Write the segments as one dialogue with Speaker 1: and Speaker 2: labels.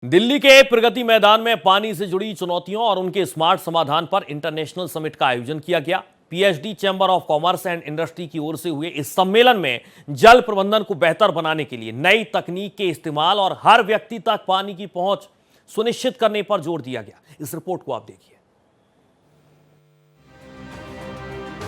Speaker 1: दिल्ली के प्रगति मैदान में पानी से जुड़ी चुनौतियों और उनके स्मार्ट समाधान पर इंटरनेशनल समिट का आयोजन किया गया। PhD chamber of commerce and industry की ओर से हुए इस सम्मेलन में जल प्रबंधन को बेहतर बनाने के लिए नई तकनीक के इस्तेमाल और हर व्यक्ति तक पानी की पहुंच सुनिश्चित करने पर जोर दिया गया। इस रिपोर्ट को आप देखिए।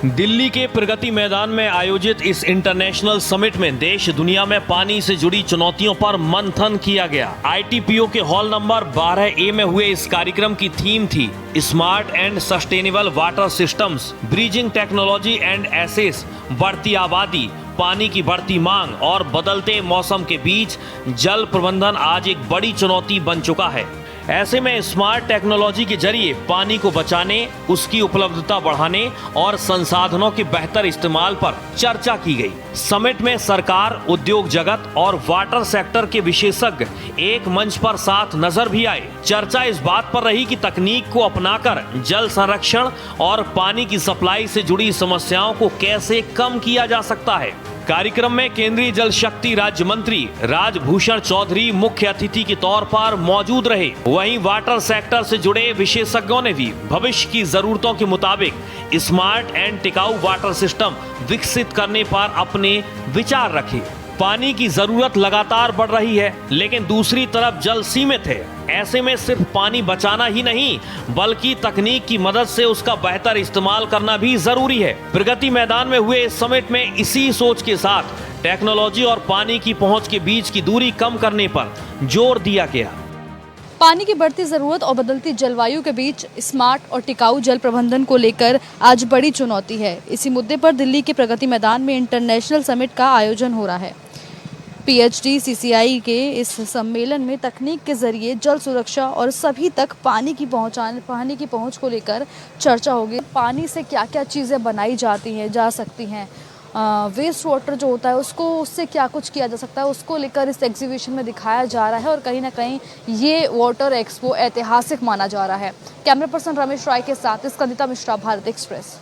Speaker 1: दिल्ली के प्रगति मैदान में आयोजित इस इंटरनेशनल समिट में देश दुनिया में पानी से जुड़ी चुनौतियों पर मंथन किया गया। आईटीपीओ के हॉल नंबर 12A में हुए इस कार्यक्रम की थीम थी smart and sustainable water systems, bridging technology and access. बढ़ती आबादी, पानी की बढ़ती मांग और बदलते मौसम के बीच जल प्रबंधन आज एक बड़ी चुनौती बन चुका है। ऐसे में स्मार्ट टेक्नोलॉजी के जरिए पानी को बचाने, उसकी उपलब्धता बढ़ाने और संसाधनों के बेहतर इस्तेमाल पर चर्चा की गई। समिट में सरकार, उद्योग जगत और वाटर सेक्टर के विशेषज्ञ एक मंच पर साथ नजर भी आए। चर्चा इस बात पर रही कि तकनीक को अपनाकर जल संरक्षण और पानी की सप्लाई से जुड़ी समस्याओं को कैसे कम किया जा सकता है। कार्यक्रम में केंद्रीय जल शक्ति राज्य मंत्री राजभूषण चौधरी मुख्य अतिथि के तौर पर मौजूद रहे। वहीं वाटर सेक्टर से जुड़े विशेषज्ञों ने भी भविष्य की जरूरतों के मुताबिक स्मार्ट एंड टिकाऊ वाटर सिस्टम विकसित करने पर अपने विचार रखे। पानी की जरूरत लगातार बढ़ रही है, लेकिन दूसरी तरफ जल सीमित है। ऐसे में सिर्फ पानी बचाना ही नहीं, बल्कि तकनीक की मदद से उसका बेहतर इस्तेमाल करना भी जरूरी है। प्रगति मैदान में हुए इस समिट में इसी सोच के साथ टेक्नोलॉजी और पानी की पहुंच के बीच की दूरी कम करने पर जोर दिया गया।
Speaker 2: पानी की बढ़ती ज़रूरत और बदलती जलवायु के बीच स्मार्ट और टिकाऊ जल प्रबंधन को लेकर आज बड़ी चुनौती है। इसी मुद्दे पर दिल्ली के प्रगति मैदान में इंटरनेशनल समिट का आयोजन हो रहा है। पीएचडी सीसीआई के इस सम्मेलन में तकनीक के जरिए जल सुरक्षा और सभी तक पानी की पहुंच को लेकर चर्चा होगी। पानी से क्या क्या चीज़ें बनाई जा सकती हैं, वेस्ट वाटर जो होता है उससे क्या कुछ किया जा सकता है, उसको लेकर इस एग्जीबिशन में दिखाया जा रहा है। और कहीं ना कहीं ये वाटर एक्सपो ऐतिहासिक माना जा रहा है। कैमरा पर्सन रमेश राय के साथ स्कंदिता मिश्रा, भारत एक्सप्रेस।